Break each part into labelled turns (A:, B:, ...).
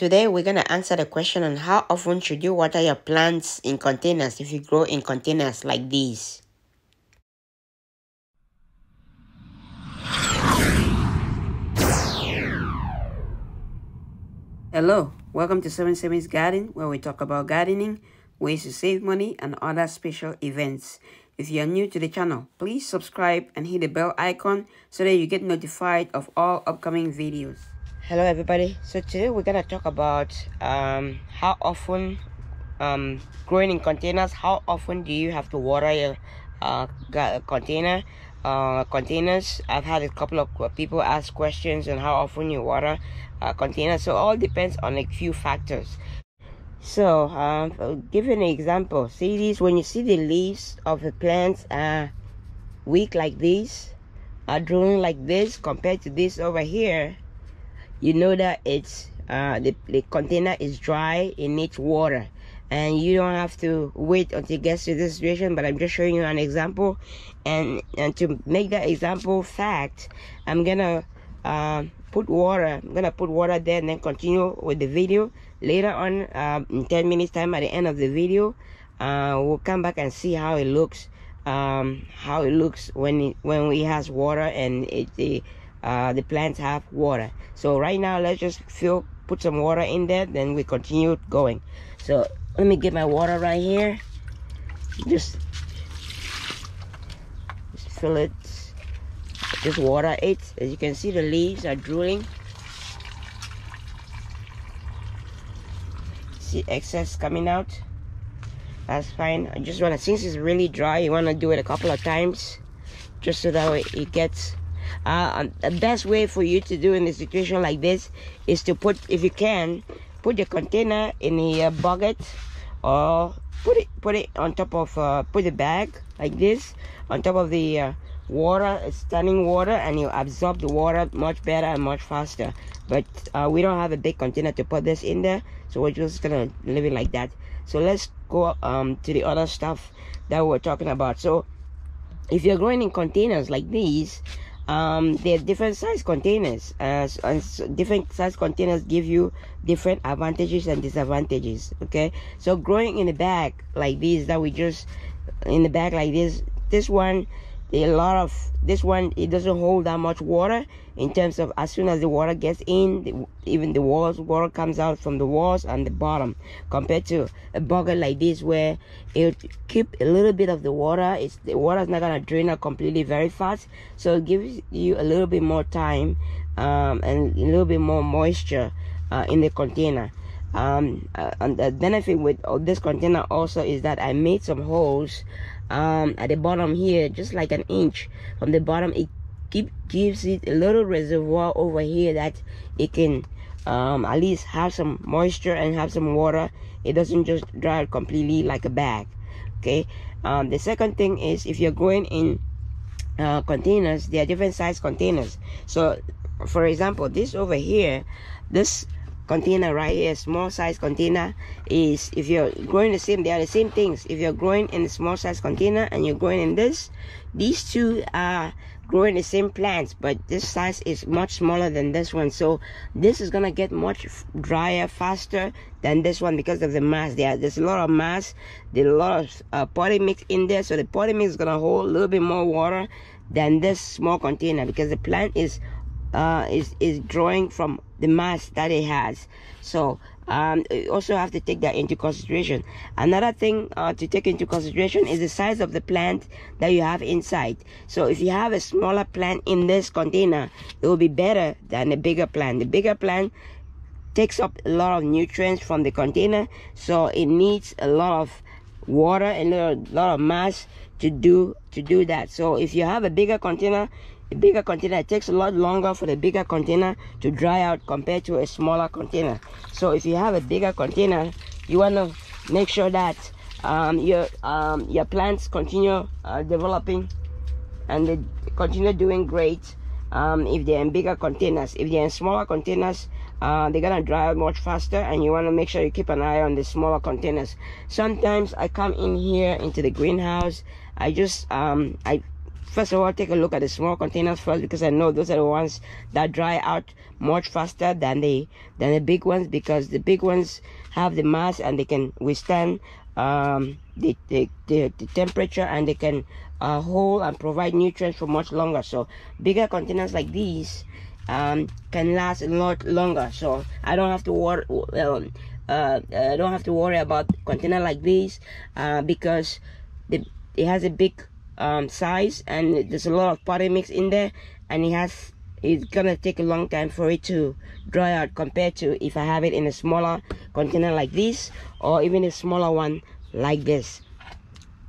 A: Today we're going to answer the question on how often should you water your plants in containers if you grow in containers like these. Hello, welcome to 77's Garden, where we talk about gardening, ways to save money, and other special events. If you are new to the channel, please subscribe and hit the bell icon so that you get notified of all upcoming videos. Hello everybody, so today we're going to talk about how often growing in containers. How often do you have to water your containers? I've had a couple of people ask questions on how often you water containers, so all depends on a few factors. So I'll give you an example. See these, when you see the leaves of the plants weak like this, drooling like this compared to this over here, you know that it's the container is dry, it needs water, and you don't have to wait until it gets to this situation. But I'm just showing you an example, and to make that example fact, I'm gonna put water there and then continue with the video. Later on, in 10 minutes time, at the end of the video, we'll come back and see how it looks, when we has water and the plants have water. So right now, let's just put some water in there, then we continue going. So let me get my water right here. Just fill it, just water it. As you can see, the leaves are drooling. See excess coming out. That's fine. I just want to, since it's really dry, you want to do it a couple of times just so that way it gets the best way for you to do in a situation like this is to put, if you can, put your container in a bucket, or put it on top of put the bag like this on top of the water, standing water, and you absorb the water much better and much faster. But we don't have a big container to put this in there, so we're just gonna leave it like that. So let's go to the other stuff that we're talking about. So if you're growing in containers like these, there are different size containers, and different size containers give you different advantages and disadvantages. Okay, so growing in a bag like this, this one, it doesn't hold that much water, in terms of as soon as the water gets in, even the walls, water comes out from the walls and the bottom, compared to a bucket like this where it keep a little bit of the water. The water is not gonna drain out completely very fast, so it gives you a little bit more time and a little bit more moisture in the container. And the benefit with this container also is that I made some holes at the bottom here, just like an inch from the bottom. It gives it a little reservoir over here that it can at least have some moisture and have some water. It doesn't just dry out completely like a bag. Okay. The second thing is, if you're growing in containers, there are different size containers. So for example, this over here, this container right here, small size container, is, if you're growing they are the same things. If you're growing in a small size container and you're growing in this, these two are growing the same plants, but this size is much smaller than this one. So this is gonna get much drier faster than this one because of the mass. There's a lot of mass, there's a lot of potting mix in there, so the potting mix is gonna hold a little bit more water than this small container, because the plant is drawing from the mass that it has. So you also have to take that into consideration. Another thing to take into consideration is the size of the plant that you have inside. So if you have a smaller plant in this container, it will be better than a bigger plant. The bigger plant takes up a lot of nutrients from the container, so it needs a lot of water and a lot of mass to do that. So if you have a bigger container, it takes a lot longer for the bigger container to dry out compared to a smaller container. So if you have a bigger container, you want to make sure that your plants continue developing and they continue doing great if they're in bigger containers. If they're in smaller containers, they're gonna dry out much faster, and you want to make sure you keep an eye on the smaller containers. Sometimes I come in here into the greenhouse, I just I first of all, take a look at the small containers first, because I know those are the ones that dry out much faster than the big ones, because the big ones have the mass and they can withstand the temperature, and they can hold and provide nutrients for much longer. So bigger containers like these can last a lot longer. So I don't have to worry. I don't have to worry about container like these because it has a big size, and there's a lot of potting mix in there, and it's gonna take a long time for it to dry out, compared to if I have it in a smaller container like this, or even a smaller one like this.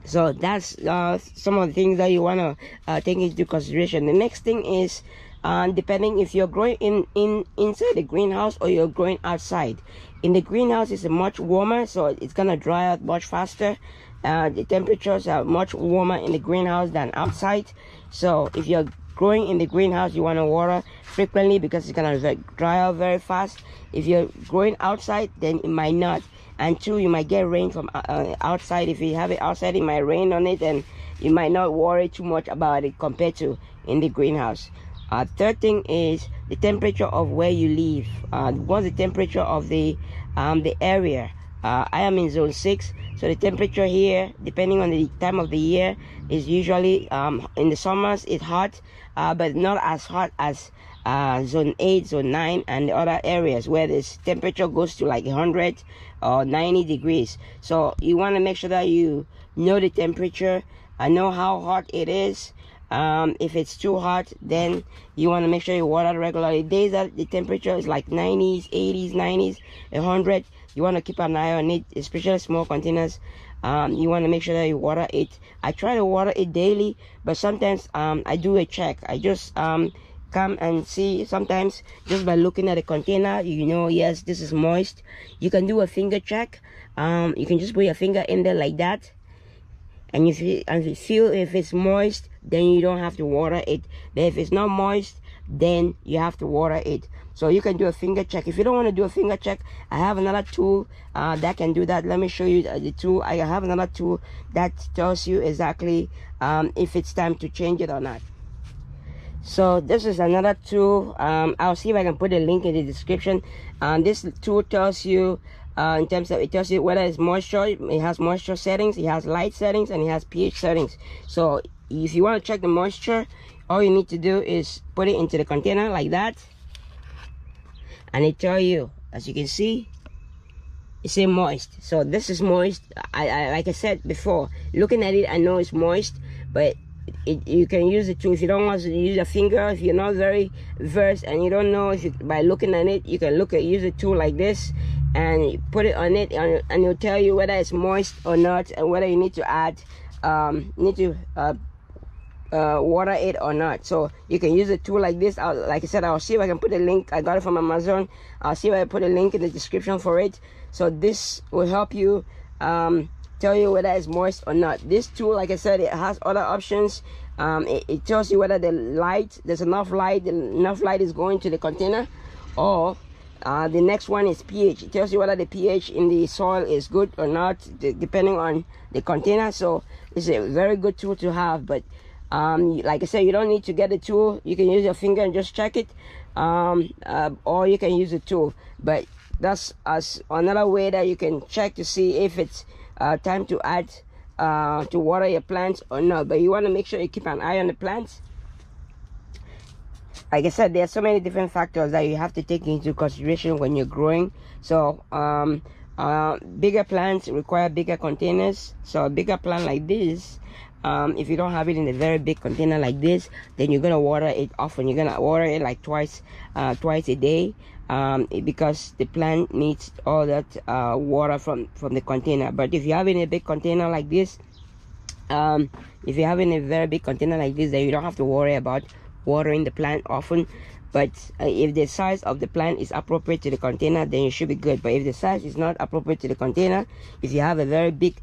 A: So that's some of the things that you want to take into consideration. The next thing is depending if you're growing inside the greenhouse or you're growing outside. In the greenhouse, it's much warmer, so it's gonna dry out much faster. The temperatures are much warmer in the greenhouse than outside. So if you're growing in the greenhouse, you want to water frequently, because it's gonna dry out very fast. If you're growing outside, then it might not. And two, you might get rain from outside. If you have it outside, it might rain on it, and you might not worry too much about it compared to in the greenhouse. Third thing is the temperature of where you live. What's the temperature of the area? I am in zone 6, so the temperature here, depending on the time of the year, is usually in the summers it's hot, but not as hot as zone 8, zone 9, and the other areas where this temperature goes to like 100 or 90 degrees. So you want to make sure that you know the temperature and know how hot it is. If it's too hot, then you want to make sure you water regularly. Days that the temperature is like 90s, 80s, 90s, 100, you want to keep an eye on it, especially small containers. You want to make sure that you water it. I try to water it daily, but sometimes I do a check. I just come and see. Sometimes just by looking at the container, you know, yes, this is moist. You can do a finger check. You can just put your finger in there like that, and if you feel if it's moist, then you don't have to water it. But if it's not moist, then you have to water it. So you can do a finger check. If you don't want to do a finger check, I have another tool that can do that. Let me show you the tool. I have another tool that tells you exactly if it's time to change it or not. So this is another tool. I'll see if I can put a link in the description. This tool tells you in terms of, it tells you whether it's moisture. It has moisture settings, it has light settings, and it has pH settings. So if you want to check the moisture, all you need to do is put it into the container like that, and it tell you, as you can see, it says moist. So this is moist. I like I said before, looking at it, I know it's moist, but you can use it too if you don't want to use your finger. If you're not very versed and you don't know, if you, by looking at it, you can use a tool like this and you put it on it, and it'll tell you whether it's moist or not, and whether you need to add water it or not. So you can use a tool like this. Like I said, I'll see if I can put a link. I got it from Amazon. I'll see if I put a link in the description for it. So this will help you tell you whether it's moist or not. This tool, like I said, it has other options. It tells you whether there's enough light is going to the container, or the next one is pH. It tells you whether the pH in the soil is good or not, depending on the container. So it's a very good tool to have. But like I said, you don't need to get the tool. You can use your finger and just check it, or you can use a tool. But that's another way that you can check to see if it's time to add to water your plants or not. But you want to make sure you keep an eye on the plants. Like I said, there are so many different factors that you have to take into consideration when you're growing. So bigger plants require bigger containers. So a bigger plant like this, if you don't have it in a very big container like this, then you're gonna water it often. You're gonna water it like twice a day, because the plant needs all that water from the container. But if you have it in a big container like this, if you have it in a very big container like this, then you don't have to worry about watering the plant often. But if the size of the plant is appropriate to the container, then you should be good. But if the size is not appropriate to the container, if you have a very big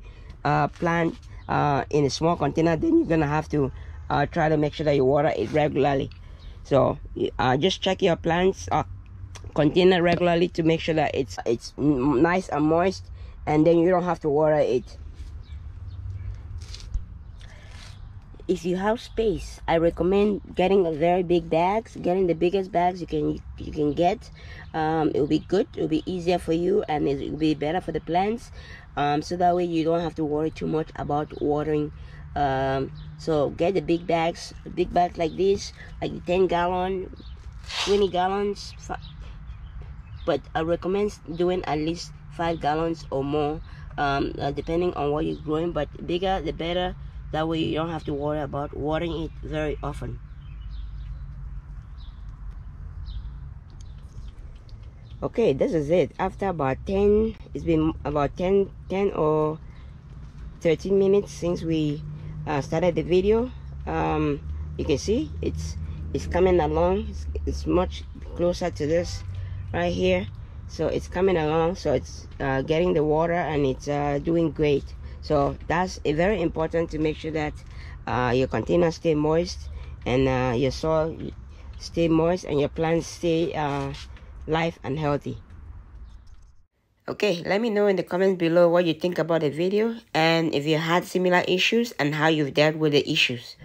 A: plant in a small container, then you're gonna have to try to make sure that you water it regularly. So just check your plants container regularly to make sure that it's nice and moist, and then you don't have to water it. if you have space, I recommend getting a very big bags, getting the biggest bags you can get. It will be good, it will be easier for you, and it will be better for the plants, so that way you don't have to worry too much about watering. So get the big bags like this, like the 10-gallon, 20 gallons, but I recommend doing at least 5 gallons or more, depending on what you're growing, but bigger the better. That way you don't have to worry about watering it very often. Okay, this is it. After about 10, it's been about 10 or 13 minutes since we started the video. You can see it's coming along. It's much closer to this right here, so it's coming along. So it's getting the water, and it's doing great. So that's very important to make sure that your containers stay moist, and your soil stay moist, and your plants stay live and healthy. Okay, let me know in the comments below what you think about the video, and if you had similar issues and how you've dealt with the issues.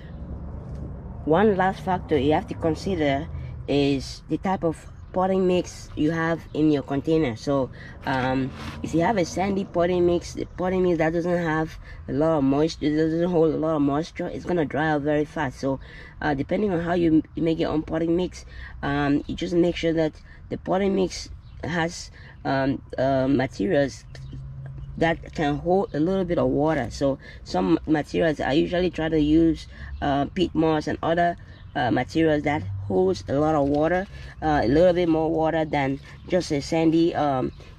A: One last factor you have to consider is the type of potting mix you have in your container. So if you have a sandy potting mix, the potting mix that doesn't have a lot of moisture, it doesn't hold a lot of moisture, it's gonna dry out very fast. So depending on how you make your own potting mix, you just make sure that the potting mix has materials that can hold a little bit of water. So some materials, I usually try to use peat moss and other materials that holds a lot of water, a little bit more water than just a sandy.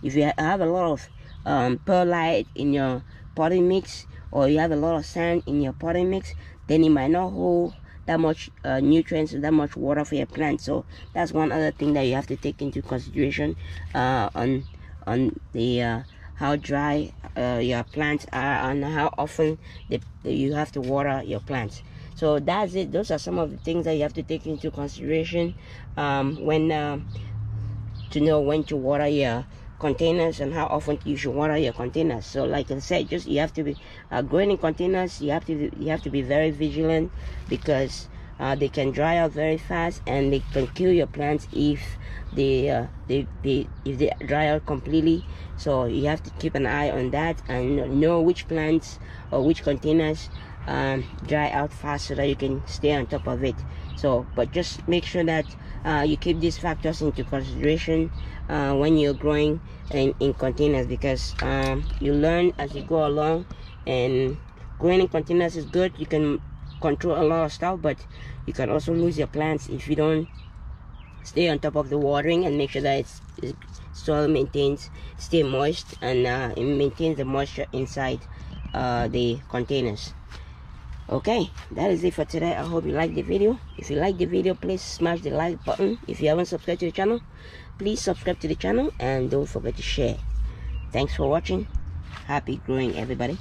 A: If you have a lot of perlite in your potting mix, or you have a lot of sand in your potting mix, then it might not hold that much nutrients, that much water for your plant. So that's one other thing that you have to take into consideration on the how dry your plants are, and how often you have to water your plants. So that's it. Those are some of the things that you have to take into consideration when to know when to water your containers and how often you should water your containers. So like I said, just you have to be growing in containers, you have to be very vigilant, because they can dry out very fast, and they can kill your plants if they dry out completely. So you have to keep an eye on that and know which plants or which containers dry out fast, so that you can stay on top of it. So but just make sure that you keep these factors into consideration when you're growing in containers, because you learn as you go along. And growing in containers is good. You can control a lot of stuff, but you can also lose your plants if you don't stay on top of the watering and make sure that soil stay moist, and it maintains the moisture inside the containers. Okay, that is it for today. I hope you liked the video. If you like the video, please smash the like button. If you haven't subscribed to the channel, please subscribe to the channel, and don't forget to share. Thanks for watching. Happy growing, everybody.